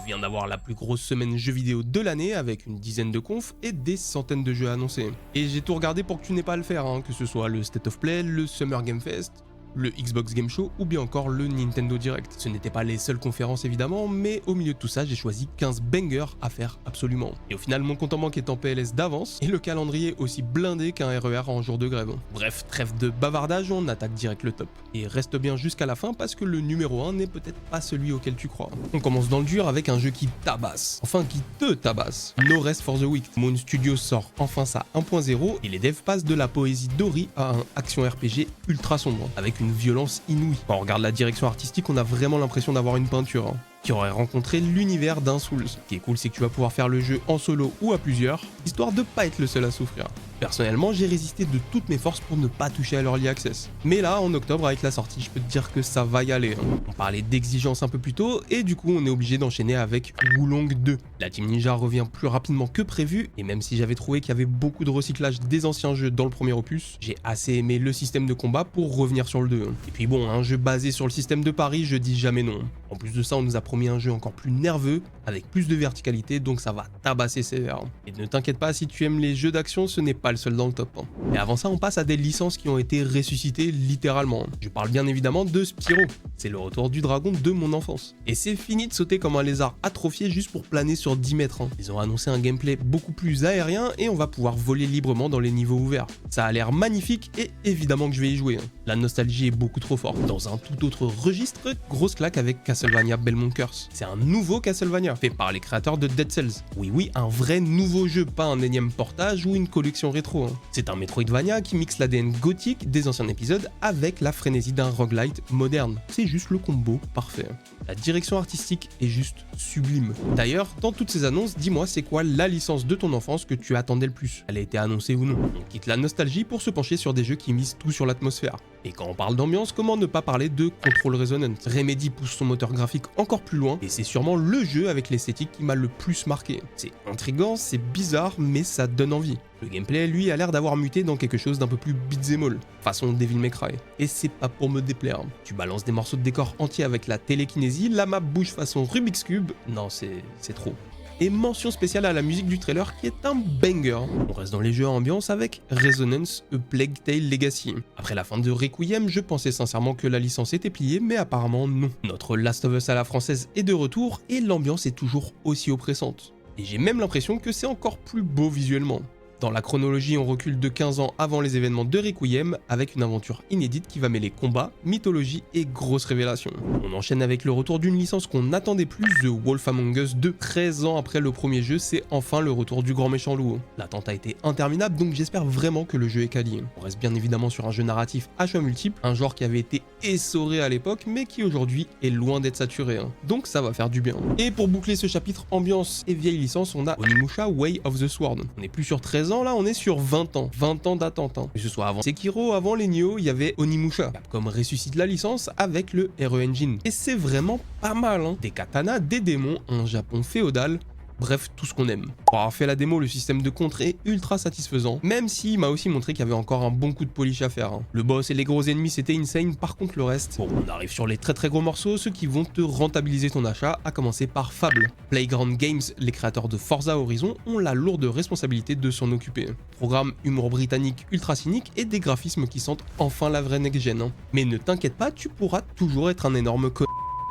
vient d'avoir la plus grosse semaine jeux vidéo de l'année avec une dizaine de confs et des centaines de jeux annoncés. Et j'ai tout regardé pour que tu n'aies pas à le faire, hein, que ce soit le State of Play, le Summer Game Fest, le Xbox Game Show ou bien encore le Nintendo Direct. Ce n'étaient pas les seules conférences évidemment, mais au milieu de tout ça, j'ai choisi 15 bangers à faire absolument. Et au final, mon compte en banque est en PLS d'avance et le calendrier aussi blindé qu'un RER en jour de grève. Bref, trêve de bavardage, on attaque direct le top. Et reste bien jusqu'à la fin parce que le numéro 1 n'est peut-être pas celui auquel tu crois. On commence dans le dur avec un jeu qui tabasse. Enfin, qui te tabasse. No Rest for the Wicked. Moon Studios sort enfin sa 1.0 et les devs passent de la poésie Dory à un action RPG ultra sombre, avec une violence inouïe. Quand on regarde la direction artistique, on a vraiment l'impression d'avoir une peinture, hein, qui aurait rencontré l'univers d'un Souls. Ce qui est cool, c'est que tu vas pouvoir faire le jeu en solo ou à plusieurs, histoire de pas être le seul à souffrir. Personnellement, j'ai résisté de toutes mes forces pour ne pas toucher à l'Early Access. Mais là, en octobre, avec la sortie, je peux te dire que ça va y aller, hein. On parlait d'exigence un peu plus tôt, et du coup, on est obligé d'enchaîner avec Wulong 2. La Team Ninja revient plus rapidement que prévu, et même si j'avais trouvé qu'il y avait beaucoup de recyclage des anciens jeux dans le premier opus, j'ai assez aimé le système de combat pour revenir sur le 2. Et puis bon, un jeu basé sur le système de pari, je dis jamais non. En plus de ça, on nous a promis un jeu encore plus nerveux, avec plus de verticalité, donc ça va tabasser sévère. Et ne t'inquiète pas, si tu aimes les jeux d'action, ce n'est pas le seul dans le top. Et avant ça, on passe à des licences qui ont été ressuscitées littéralement. Je parle bien évidemment de Spyro. C'est le retour du dragon de mon enfance. Et c'est fini de sauter comme un lézard atrophié juste pour planer sur 10 mètres. Ils ont annoncé un gameplay beaucoup plus aérien et on va pouvoir voler librement dans les niveaux ouverts. Ça a l'air magnifique et évidemment que je vais y jouer. La nostalgie est beaucoup trop forte. Dans un tout autre registre, grosse claque avec Castlevania Belmont Curse. C'est un nouveau Castlevania, fait par les créateurs de Dead Cells. Oui, un vrai nouveau jeu, pas un énième portage ou une collection rétro. C'est un Metroidvania qui mixe l'ADN gothique des anciens épisodes avec la frénésie d'un roguelite moderne. C'est juste le combo parfait. La direction artistique est juste sublime. D'ailleurs, dans toutes ces annonces, dis-moi c'est quoi la licence de ton enfance que tu attendais le plus? Elle a été annoncée ou non? On quitte la nostalgie pour se pencher sur des jeux qui misent tout sur l'atmosphère. Et quand on parle d'ambiance, comment ne pas parler de Control Resonant? Remedy pousse son moteur graphique encore plus loin, et c'est sûrement le jeu avec l'esthétique qui m'a le plus marqué. C'est intriguant, c'est bizarre, mais ça donne envie. Le gameplay, lui, a l'air d'avoir muté dans quelque chose d'un peu plus beat'em all, façon Devil May Cry. Et c'est pas pour me déplaire. Tu balances des morceaux de décor entiers avec la télékinésie, la map bouge façon Rubik's Cube. Non, c'est trop. Et mention spéciale à la musique du trailer qui est un banger. On reste dans les jeux à ambiance avec Resonance A Plague Tale Legacy. Après la fin de Requiem, je pensais sincèrement que la licence était pliée, mais apparemment non. Notre Last of Us à la française est de retour et l'ambiance est toujours aussi oppressante. Et j'ai même l'impression que c'est encore plus beau visuellement. Dans la chronologie, on recule de 15 ans avant les événements de Requiem avec une aventure inédite qui va mêler combat, mythologie et grosses révélations. On enchaîne avec le retour d'une licence qu'on n'attendait plus, The Wolf Among Us 2. 13 ans après le premier jeu, c'est enfin le retour du grand méchant loup. L'attente a été interminable, donc j'espère vraiment que le jeu est quali. On reste bien évidemment sur un jeu narratif à choix multiples, un genre qui avait été essoré à l'époque, mais qui aujourd'hui est loin d'être saturé. Donc ça va faire du bien. Et pour boucler ce chapitre ambiance et vieille licence, on a Onimusha Way of the Sword. On n'est plus sur 13 ans, là on est sur 20 ans. 20 ans d'attente. Que ce soit avant Sekiro, avant les Nioh, il y avait Onimusha. Capcom ressuscite la licence avec le RE Engine. Et c'est vraiment pas mal. Des katanas, des démons, un Japon féodal. Bref, tout ce qu'on aime. Pour avoir fait la démo, le système de contre est ultra satisfaisant, même s'il m'a aussi montré qu'il y avait encore un bon coup de polish à faire. Le boss et les gros ennemis c'était insane, par contre le reste... Bon, on arrive sur les très gros morceaux, ceux qui vont te rentabiliser ton achat, à commencer par Fable. Playground Games, les créateurs de Forza Horizon, ont la lourde responsabilité de s'en occuper. Programme humour britannique ultra cynique et des graphismes qui sentent enfin la vraie next-gen. Mais ne t'inquiète pas, tu pourras toujours être un énorme con.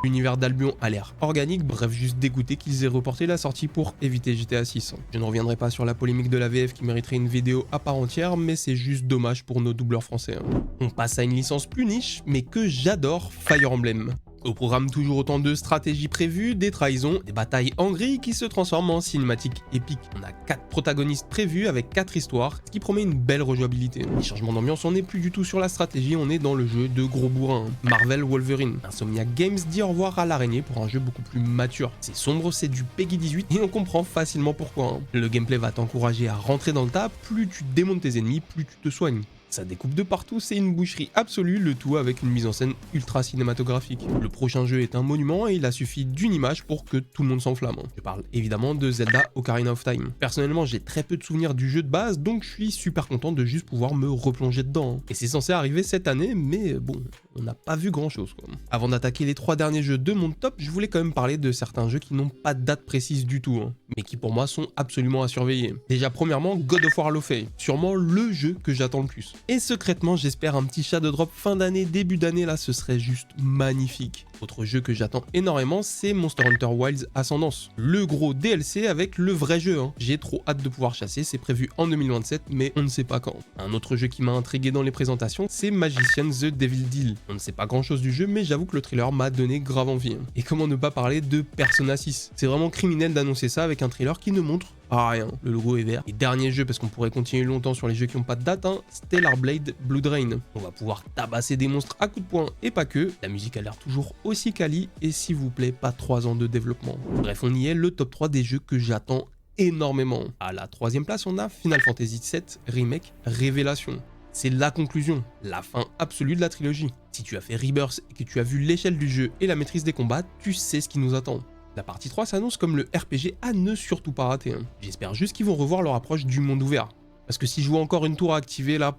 L'univers d'Albion a l'air organique, bref juste dégoûté qu'ils aient reporté la sortie pour éviter GTA 6. Je ne reviendrai pas sur la polémique de la VF qui mériterait une vidéo à part entière, mais c'est juste dommage pour nos doubleurs français. On passe à une licence plus niche, mais que j'adore, Fire Emblem. Au programme, toujours autant de stratégies prévues, des trahisons, des batailles en gris qui se transforment en cinématiques épiques. On a 4 protagonistes prévus avec 4 histoires, ce qui promet une belle rejouabilité. Les changements d'ambiance, on n'est plus du tout sur la stratégie, on est dans le jeu de gros bourrins. Marvel Wolverine. Insomniac Games dit au revoir à l'araignée pour un jeu beaucoup plus mature. C'est sombre, c'est du Peggy 18 et on comprend facilement pourquoi. Le gameplay va t'encourager à rentrer dans le tas, plus tu démontes tes ennemis, plus tu te soignes. Ça découpe de partout, c'est une boucherie absolue, le tout avec une mise en scène ultra cinématographique. Le prochain jeu est un monument et il a suffi d'une image pour que tout le monde s'enflamme. Je parle évidemment de Zelda Ocarina of Time. Personnellement, j'ai très peu de souvenirs du jeu de base, donc je suis super content de juste pouvoir me replonger dedans. Et c'est censé arriver cette année, mais bon, on n'a pas vu grand chose quoi. Avant d'attaquer les 3 derniers jeux de mon top, je voulais quand même parler de certains jeux qui n'ont pas de date précise du tout, hein, mais qui pour moi sont absolument à surveiller. Déjà premièrement, God of War Low-Fi, sûrement le jeu que j'attends le plus. Et secrètement, j'espère un petit Shadow Drop fin d'année, début d'année là, ce serait juste magnifique. Autre jeu que j'attends énormément, c'est Monster Hunter Wilds Ascendance. Le gros DLC avec le vrai jeu, hein. J'ai trop hâte de pouvoir chasser, c'est prévu en 2027, mais on ne sait pas quand. Un autre jeu qui m'a intrigué dans les présentations, c'est Magician The Devil Deal. On ne sait pas grand chose du jeu, mais j'avoue que le trailer m'a donné grave envie. Hein. Et comment ne pas parler de Persona 6? C'est vraiment criminel d'annoncer ça avec un trailer qui ne montre rien. Le logo est vert. Et dernier jeu, parce qu'on pourrait continuer longtemps sur les jeux qui n'ont pas de date, hein, Stellar Blade Blood Rain. On va pouvoir tabasser des monstres à coups de poing et pas que. La musique a l'air toujours aussi quali et s'il vous plaît, pas 3 ans de développement. Bref, on y est, le top 3 des jeux que j'attends énormément. À la 3e place, on a Final Fantasy VII Remake Révélation. C'est la conclusion, la fin absolue de la trilogie. Si tu as fait Rebirth et que tu as vu l'échelle du jeu et la maîtrise des combats, tu sais ce qui nous attend. La partie 3 s'annonce comme le RPG à ne surtout pas rater. Hein. J'espère juste qu'ils vont revoir leur approche du monde ouvert. Parce que si je vois encore une tour à activer là,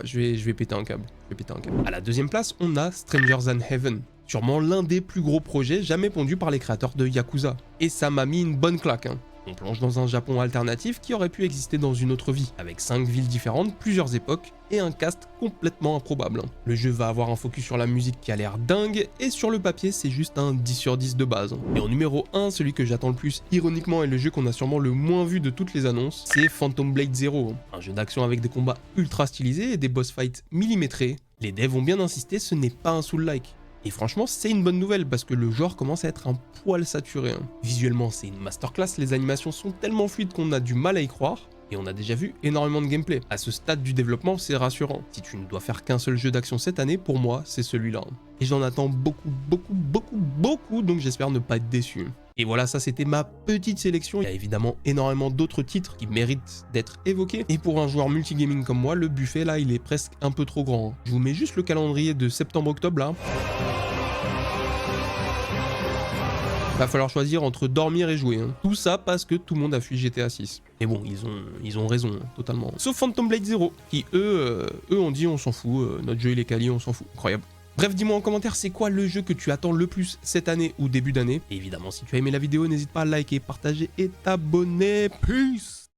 je vais péter un câble. À la 2e place, on a Strangers Than Heaven. Sûrement l'un des plus gros projets jamais pondus par les créateurs de Yakuza. Et ça m'a mis une bonne claque. Hein. On plonge dans un Japon alternatif qui aurait pu exister dans une autre vie, avec 5 villes différentes, plusieurs époques, et un cast complètement improbable. Le jeu va avoir un focus sur la musique qui a l'air dingue, et sur le papier c'est juste un 10 sur 10 de base. Et en numéro 1, celui que j'attends le plus, ironiquement, et le jeu qu'on a sûrement le moins vu de toutes les annonces, c'est Phantom Blade Zero. Un jeu d'action avec des combats ultra stylisés et des boss fights millimétrés. Les devs ont bien insisté, ce n'est pas un soul-like. Et franchement, c'est une bonne nouvelle parce que le genre commence à être un poil saturé. Hein. Visuellement, c'est une masterclass, les animations sont tellement fluides qu'on a du mal à y croire. Et on a déjà vu énormément de gameplay. À ce stade du développement, c'est rassurant. Si tu ne dois faire qu'un seul jeu d'action cette année, pour moi, c'est celui-là. Et j'en attends beaucoup, donc j'espère ne pas être déçu. Et voilà, ça c'était ma petite sélection. Il y a évidemment énormément d'autres titres qui méritent d'être évoqués. Et pour un joueur multigaming comme moi, le buffet là, il est presque un peu trop grand. Je vous mets juste le calendrier de septembre-octobre là. Va falloir choisir entre dormir et jouer. Hein. Tout ça parce que tout le monde a fui GTA 6. Mais bon, ils ont raison, hein, totalement. Sauf Phantom Blade Zero, qui eux ont dit on s'en fout, notre jeu il est quali, on s'en fout. Incroyable. Bref, dis-moi en commentaire, c'est quoi le jeu que tu attends le plus cette année ou début d'année? Et évidemment, si tu as aimé la vidéo, n'hésite pas à liker, partager et t'abonner. Peace!